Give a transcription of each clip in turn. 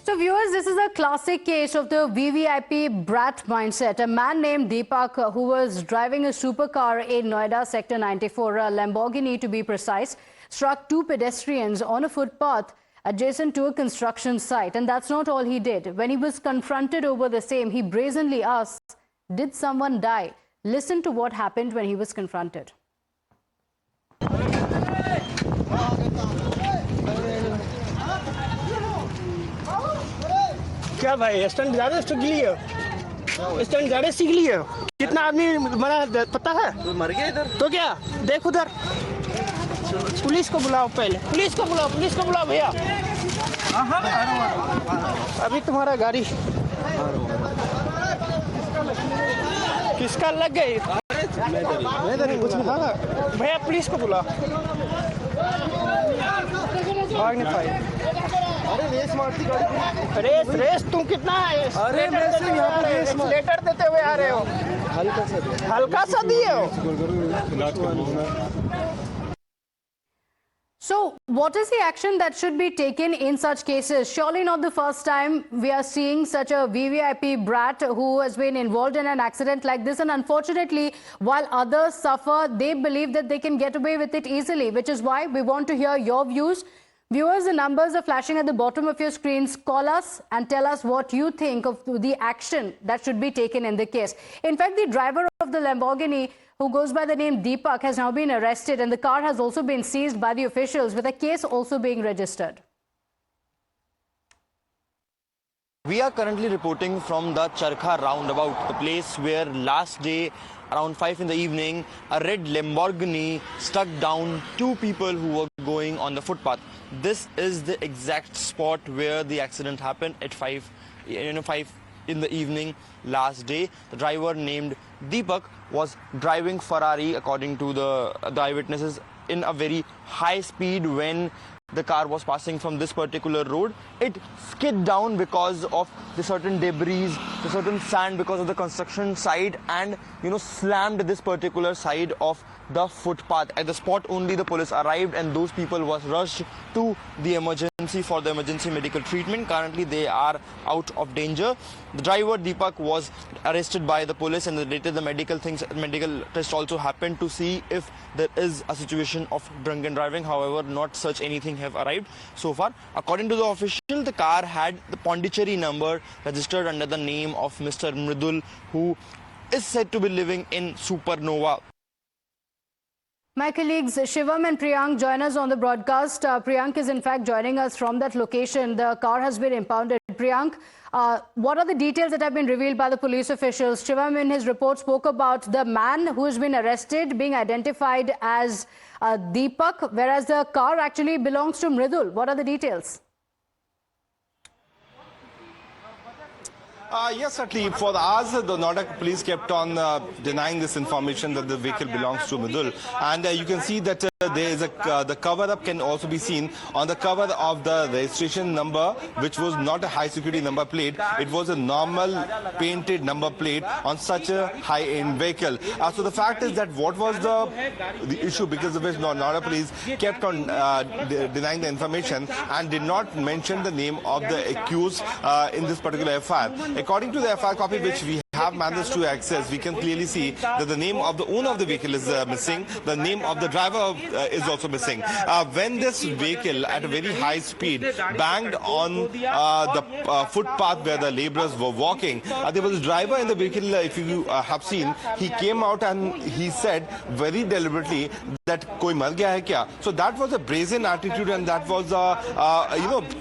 So viewers, this is a classic case of the VVIP Brat mindset. A man named Deepak who was driving a supercar in Noida Sector 94, a Lamborghini to be precise, struck two pedestrians on a footpath adjacent to a construction site. And that's not all he did. When he was confronted over the same, he brazenly asked, "Did someone die?" Listen to what happened when he was confronted. क्या भाई stunt ज़्यादा सीख लिए stunt ज़्यादा सीख लिए कितना आदमी मरा पता है मर गया इधर तो क्या देख उधर पुलिस को बुलाओ पहले पुलिस को बुलाओ भैया अभी तुम्हारा गाड़ी किसका लग गई कुछ भैया पुलिस को बुलाओ भाग नहीं पाए अरे रेस मारती गाड़ी रेस तुम कितना है अरे लेटर देते हुए आ रहे हो हल्का सा दिए हो So, what is the action that should be taken in such cases? Surely not the first time we are seeing such a VVIP brat who has been involved in an accident like this. And unfortunately, while others suffer, they believe that they can get away with it easily, which is why we want to hear your views. Viewers, the numbers are flashing at the bottom of your screens. Call us and tell us what you think of the action that should be taken in the case. In fact, the driver of the Lamborghini, who goes by the name Deepak, has now been arrested, and the car has also been seized by the officials, with a case also being registered. We are currently reporting from the Charkha roundabout, the place where last day around 5 in the evening, a red Lamborghini struck down two people who were going on the footpath. This is the exact spot where the accident happened at 5 in the evening last day. The driver named Deepak was driving Ferrari, according to the eyewitnesses, in a very high speed when the car was passing from this particular road. It skid down because of the certain debris, the certain sand because of the construction site, and slammed this particular side of the footpath. At the spot only the police arrived, and those people was rushed to the emergency for the emergency medical treatment. Currently they are out of danger. The driver Deepak was arrested by the police, and later the medical test also happened to see if there is a situation of drunken driving. However, not such anything have arrived so far. According to the official, the car had the Pondicherry number registered under the name of Mr. Mridul, who is said to be living in Supernova. My colleagues Shivam and Priyank join us on the broadcast. Priyank is in fact joining us from that location. The car has been impounded. Priyank, what are the details that have been revealed by the police officials? Shivam in his report spoke about the man who has been arrested being identified as Deepak, whereas the car actually belongs to Mridul. What are the details? Yes, certainly. For the hours, the Noida police kept on denying this information that the vehicle belongs to Mridul. And you can see that there is the cover-up can also be seen on the cover of the registration number, which was not a high-security number plate. It was a normal painted number plate on such a high-end vehicle. So the fact is that what was the issue because of which Noida police kept on denying the information and did not mention the name of the accused in this particular FIR. According to the FIR copy which we have managed to access, we can clearly see that the name of the owner of the vehicle is missing. The name of the driver is also missing. When this vehicle at a very high speed banged on the footpath where the laborers were walking, there was a driver in the vehicle, if you have seen, he came out and he said very deliberately that koi mar gaya hai kya? So that was a brazen attitude, and that was a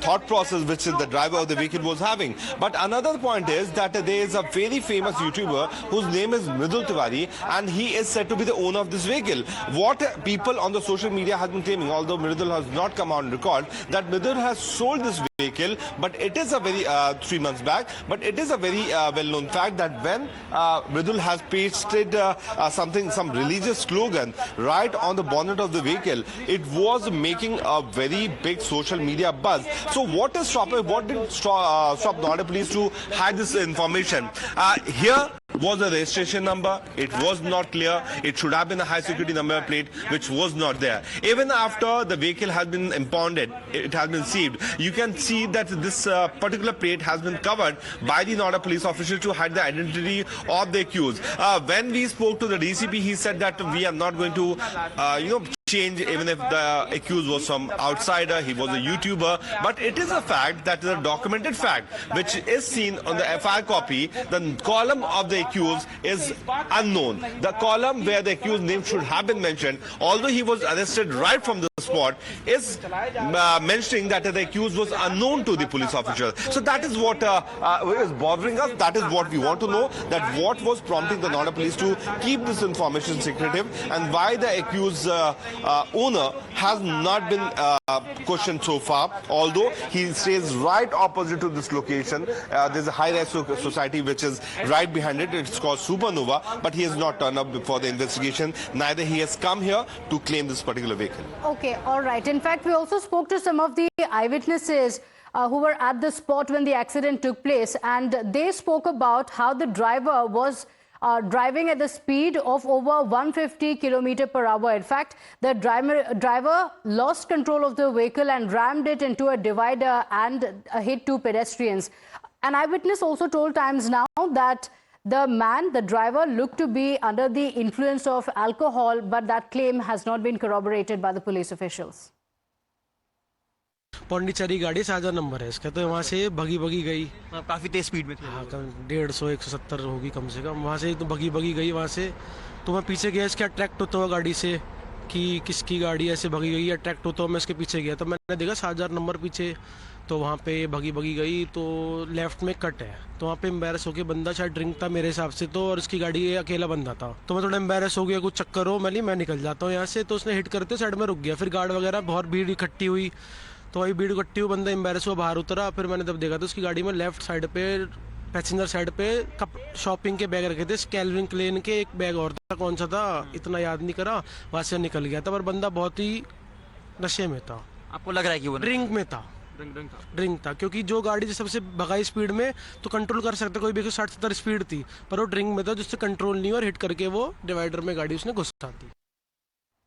thought process which the driver of the vehicle was having. But another point is that there is a very famous YouTuber whose name is Mridul Tiwari, and he is said to be the owner of this vehicle. What people on the social media have been claiming, although Mridul has not come on record, that Mridul has sold this vehicle, but it is a very 3 months back, but it is a very well-known fact that when Mridul has pasted some religious slogan right on the bonnet of the vehicle, it was making a very big social media buzz. So what did stop Noida police to hide this information? Here was the registration number. It was not clear. It should have been a high security number plate, which was not there. Even after the vehicle has been impounded, it has been seized, you can see that this particular plate has been covered by the Noida police official to hide the identity of the accused. When we spoke to the DCP, he said that we are not going to, change even if the accused was some outsider, he was a YouTuber. But it is a fact, that is a documented fact, which is seen on the FIR copy. The column of the accused is unknown. The column where the accused name should have been mentioned, although he was arrested right from the spot, is mentioning that the accused was unknown to the police officer. So that is what is bothering us. That is what we want to know, that what was prompting the Noida police to keep this information secretive, and why the accused owner has not been questioned so far, although he stays right opposite to this location. There's a high-rise society which is right behind it. It's called Supernova, but he has not turned up before the investigation. Neither he has come here to claim this particular vehicle. Okay, all right. In fact, we also spoke to some of the eyewitnesses who were at the spot when the accident took place, and they spoke about how the driver was driving at the speed of over 150 km/h. In fact, the driver lost control of the vehicle and rammed it into a divider and hit two pedestrians. An eyewitness also told Times Now that the driver, looked to be under the influence of alcohol, but that claim has not been corroborated by the police officials. Pondicherry गाड़ी 6000 number है इसका, तो वहाँ से भगी गई, काफी तेज speed में थी। हाँ, 150-170 होगी कम से कम। वहाँ से तो भगी गई वहाँ से, तो मैं पीछे गया, इसके अट्रैक्ट होता हुआ गाड़ी से कि किसकी गाड़ी ऐसे भगी गई, अट्रैक्ट होता हुआ मैं इसके पीछे गया, तो मैंने देखा 6000 नंबर पीछे, तो वहाँ पे भगी गई, तो लेफ्ट में कट है, तो वहाँ पे एम्बेरस हो गया। बंदा शायद ड्रिंक था मेरे हिसाब से तो, और इसकी गाड़ी अकेला बंदा था, तो मैं थोड़ा एम्बेरस हो गया, कुछ चक्कर हो, मैं निकल जाता हूँ यहाँ से, तो उसने हिट करते साइड में रुक गया। फिर गार्ड वगैरह बहुत भीड़ इकट्ठी हुई, तो वही भीड़ इकट्ठी हुई, बंदा एम्बेरस हुआ, बाहर उतरा। फिर मैंने तब देखा तो उसकी गाड़ी में लेफ्ट साइड पे, पैसेंजर साइड पे शॉपिंग के बैग रखे थे, कैल्विन क्लेन के, एक बैग और था, कौन सा था इतना याद नहीं करा, वहाँ से निकल गया था। पर बंदा बहुत ही नशे में था। आपको लग रहा है कि वो ड्रिंक में था? ड्रिंक था, क्योंकि जो गाड़ी सबसे भगाई स्पीड में तो कंट्रोल कर सकता, कोई भी 60-70 स्पीड थी, पर वो ड्रिंक में था, जिससे कंट्रोल नहीं हुआ, और हिट करके वो डिवाइडर में गाड़ी उसने घुसा दी।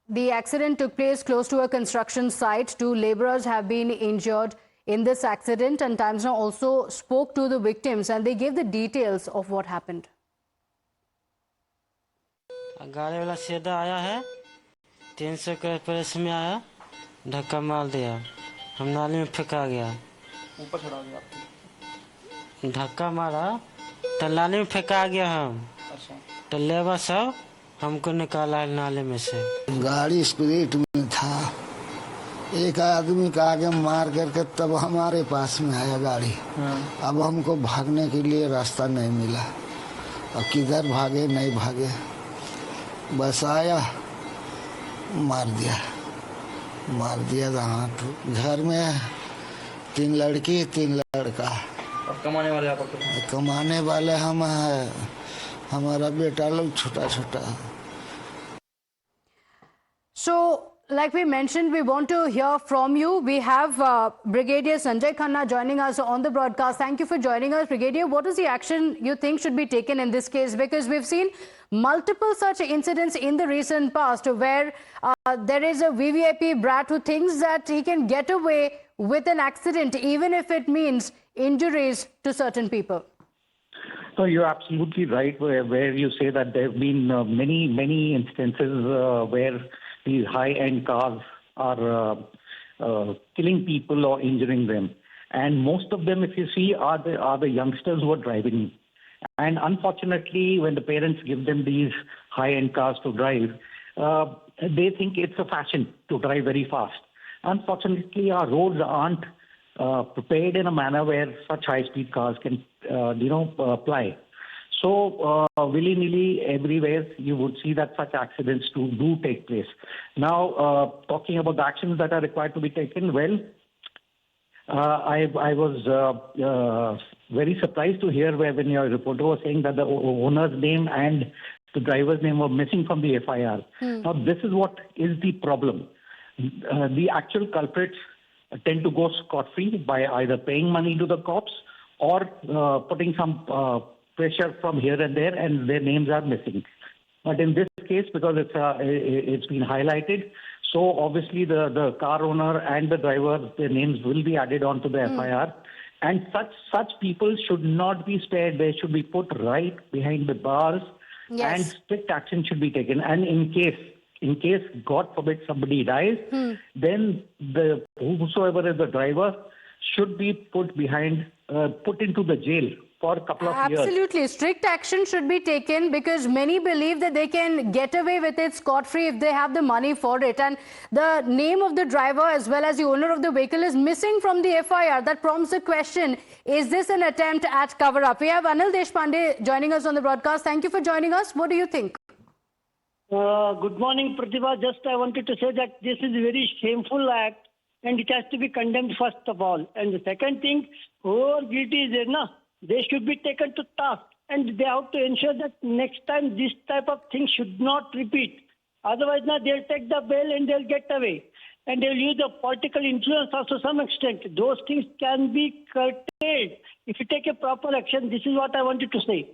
The accident took place close to a construction site. 2 laborers have been injured in this accident, and Times Now also spoke to the victims and they gave the details of what happened. गाड़ी वाला सीधा आया है, 300 के press में आया, धक्का मार दिया, हम नाली में फेंका गया, ऊपर चढ़ा गया, धक्का मारा तो नाली में फेंका गया हम। तो लेबर सब हमको निकाला है नाले में से। गाड़ी स्पीड में था, एक आदमी का आगे मार करके तब हमारे पास में आया गाड़ी। अब हमको भागने के लिए रास्ता नहीं मिला, अब किधर भागे नहीं भागे, बस आया मार दिया तो हाथ। घर में 3 लड़की 3 लड़का। और कमाने वाले हम हैं, हमारा बेटा लोग छोटा। So, like we mentioned, we want to hear from you. We have Brigadier Sanjay Khanna joining us on the broadcast. Thank you for joining us, Brigadier. What is the action you think should be taken in this case? Because we've seen multiple such incidents in the recent past where there is a VVIP Brat who thinks that he can get away with an accident, even if it means injuries to certain people. So you're absolutely right where you say that there have been many instances where these high-end cars are killing people or injuring them. And most of them, if you see, are the youngsters who are driving. And unfortunately, when the parents give them these high-end cars to drive, they think it's a fashion to drive very fast. Unfortunately, our roads aren't prepared in a manner where such high-speed cars can, ply. So willy-nilly everywhere you would see that such accidents do take place. Now, talking about the actions that are required to be taken, well, I was very surprised to hear when your reporter was saying that the owner's name and the driver's name were missing from the FIR. Now, this is what is the problem. The actual culprits tend to go scot-free by either paying money to the cops or putting some pressure from here and there, and their names are missing. But in this case, because it's been highlighted, so obviously the car owner and the driver, their names will be added onto the FIR. And such people should not be spared. They should be put right behind the bars, and strict action should be taken. And in case, God forbid, somebody dies, then whosoever is the driver should be put into the jail for a couple of years. Absolutely. Strict action should be taken because many believe that they can get away with it scot-free if they have the money for it. And the name of the driver as well as the owner of the vehicle is missing from the FIR. That prompts the question, is this an attempt at cover-up? We have Anil Deshpande joining us on the broadcast. Thank you for joining us. What do you think? Good morning, Pratibha. Just I wanted to say that this is a very shameful act and it has to be condemned first of all. And the second thing, whoever guilty is there, they should be taken to task and they have to ensure that next time this type of thing should not repeat. Otherwise, they'll take the bail and they'll get away. And they'll use the political influence also to some extent. Those things can be curtailed if you take a proper action. This is what I wanted to say.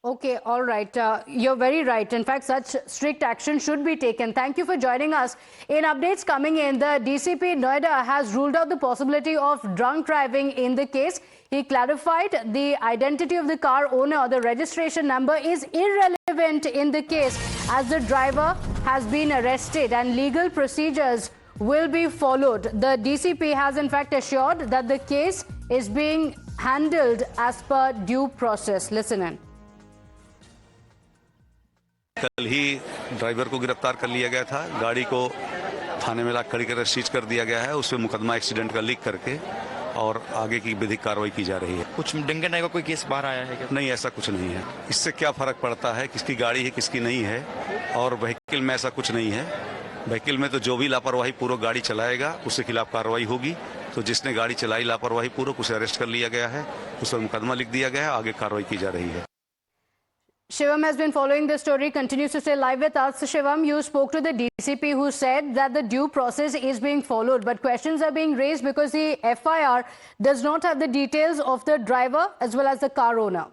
Okay, all right. You're very right. In fact, such strict action should be taken. Thank you for joining us. In updates coming in, the DCP Noida has ruled out the possibility of drunk driving in the case. He clarified the identity of the car owner, the registration number is irrelevant in the case as the driver has been arrested and legal procedures will be followed. The DCP has in fact assured that the case is being handled as per due process. Listen in. कल ही driver को गिरफ्तार कर लिया गया था। गाड़ी को थाने में लाकर खड़ी कर सीज कर दिया गया है। उसमें मुकदमा एक्सीडेंट का लिख करके और आगे की विधिक कार्रवाई की जा रही है। कुछ ड्रिंक एंड ड्राइव का कोई केस बाहर आया है क्या? नहीं, ऐसा कुछ नहीं है। इससे क्या फर्क पड़ता है किसकी गाड़ी है किसकी नहीं है, और व्हीकल में ऐसा कुछ नहीं है। व्हीकल में तो जो भी लापरवाही पूर्वक गाड़ी चलाएगा उसके खिलाफ कार्रवाई होगी। तो जिसने गाड़ी चलाई लापरवाही पूर्वक उसे अरेस्ट कर लिया गया है, उस पर मुकदमा लिख दिया गया है, आगे कार्रवाई की जा रही है। Shivam has been following this story, continues to stay live with us. Shivam, you spoke to the DCP who said that the due process is being followed, but questions are being raised because the FIR does not have the details of the driver as well as the car owner.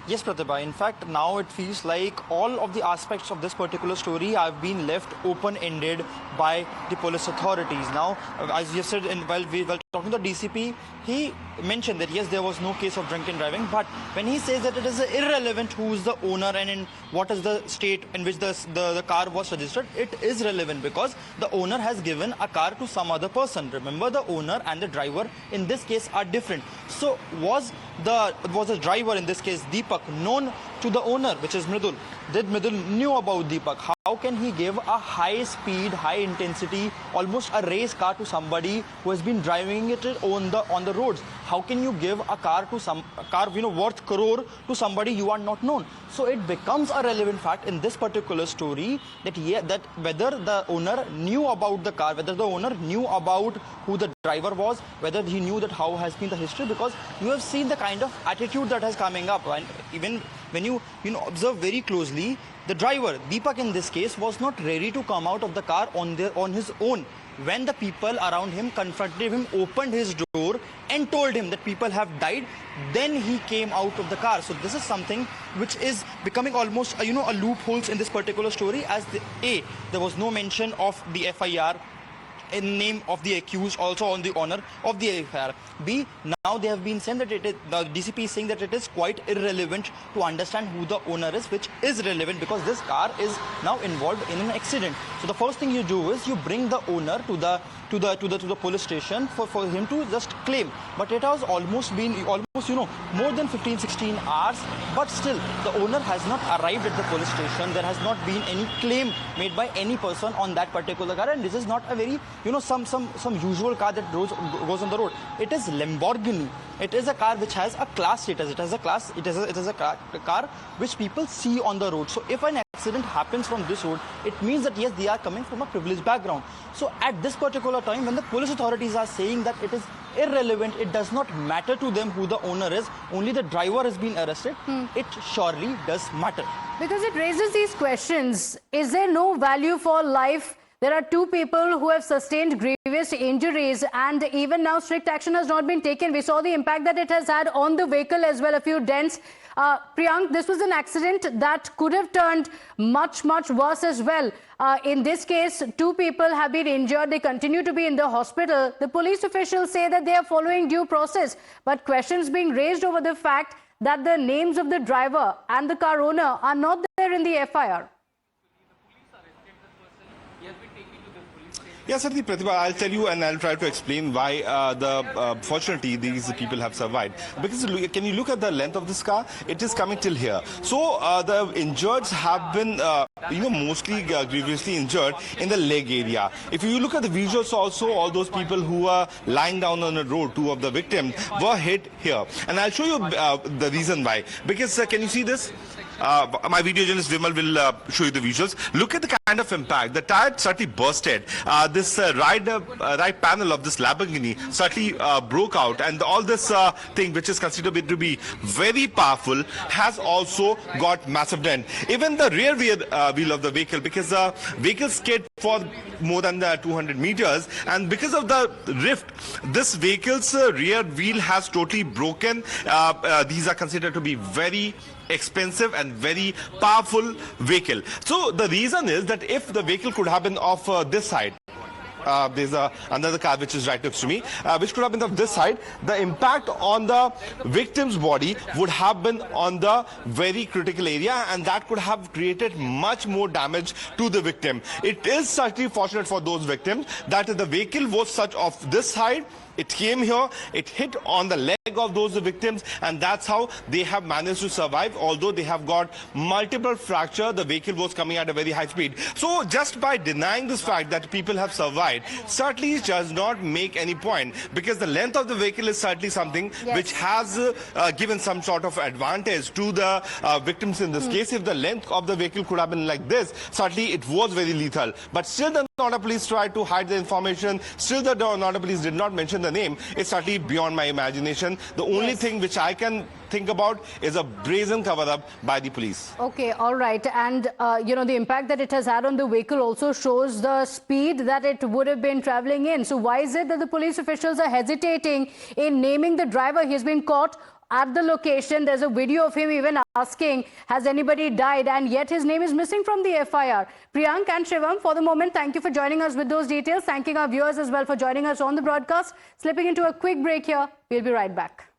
Yes, Pratibha. In fact, now it feels like all of the aspects of this particular story have been left open-ended by the police authorities. Now, as you said, while talking to the DCP, he mentioned that yes, there was no case of drunken driving, but when he says that it is irrelevant who is the owner and in what is the state in which the car was registered, it is relevant because the owner has given a car to some other person. Remember, the owner and the driver in this case are different. So was the driver in this case Deepak known to the owner, which is Mridul? Did Mridul knew about Deepak? How can he give a high speed, high intensity, almost a race car to somebody who has been driving it on the roads? How can you give a car worth crore to somebody you are not known? So it becomes a relevant fact in this particular story that whether the owner knew about the car, whether the owner knew about who the driver was, whether he knew that how has been the history, because you have seen the kind of attitude that has coming up, and even when you observe very closely, the driver Deepak in this case was not ready to come out of the car on his own. When the people around him confronted him, opened his door and told him that people have died, then he came out of the car. So this is something which is becoming almost a loophole in this particular story, as there was no mention of the FIR in name of the accused, also on the honor of the FIR. B, now they have been saying that the DCP is saying that it is quite irrelevant to understand who the owner is, which is relevant because this car is now involved in an accident. So the first thing you do is you bring the owner to the police station for him to just claim. But it has almost been more than 15-16 hours, but still the owner has not arrived at the police station. There has not been any claim made by any person on that particular car, and this is not a very some usual car that goes on the road. It is Lamborghini. It is a car which has a class status. It is a car which people see on the road. So if an accident happens from this road, it means that yes, they are coming from a privileged background. So at this particular time, when the police authorities are saying that it is irrelevant, it does not matter to them who the owner is, only the driver has been arrested, it surely does matter. Because it raises these questions. Is there no value for life There are 2 people who have sustained grievous injuries, and even now strict action has not been taken. We saw the impact that it has had on the vehicle as well, a few dents. Priyank, this was an accident that could have turned much worse as well. In this case, 2 people have been injured. They continue to be in the hospital. The police officials say that they are following due process, but questions being raised over the fact that the names of the driver and the car owner are not there in the FIR. Yes, certainly, Pratibha, I'll tell you and I'll try to explain why fortunately these people have survived. Because can you look at the length of this car? It is coming till here. So the injured have been, mostly grievously injured in the leg area. If you look at the visuals also, all those people who are lying down on the road, 2 of the victims, were hit here. And I'll show you the reason why. Because can you see this? My video journalist Vimal will show you the visuals. Look at the kind of impact. The tire certainly bursted. This right panel of this Lamborghini certainly broke out, and all this thing, which is considered to be very powerful, has also got massive dent. Even the rear wheel of the vehicle, because the vehicle skid for more than 200 meters, and because of the rift, this vehicle's rear wheel has totally broken. These are considered to be very expensive and very powerful vehicle. So the reason is that if the vehicle could have been of this side, there's another car which is right next to me, which could have been of this side, the impact on the victim's body would have been on the very critical area, and that could have created much more damage to the victim. It is certainly fortunate for those victims that the vehicle was such of this side. It came here, it hit on the leg of those victims, and that's how they have managed to survive. Although they have got multiple fractures, the vehicle was coming at a very high speed. So just by denying this fact that people have survived certainly does not make any point, because the length of the vehicle is certainly something which has given some sort of advantage to the victims in this case. If the length of the vehicle could have been like this, certainly it was very lethal. But still the Noida police tried to hide the information. Still the Noida police did not mention the name. It's certainly beyond my imagination. The only thing which I can think about is a brazen cover-up by the police. Okay, all right. And, the impact that it has had on the vehicle also shows the speed that it would have been traveling in. So why is it that the police officials are hesitating in naming the driver? He's been caught at the location. There's a video of him even asking, has anybody died? And yet his name is missing from the FIR. Priyank and Shivam, for the moment, thank you for joining us with those details. Thanking our viewers as well for joining us on the broadcast. Slipping into a quick break here. We'll be right back.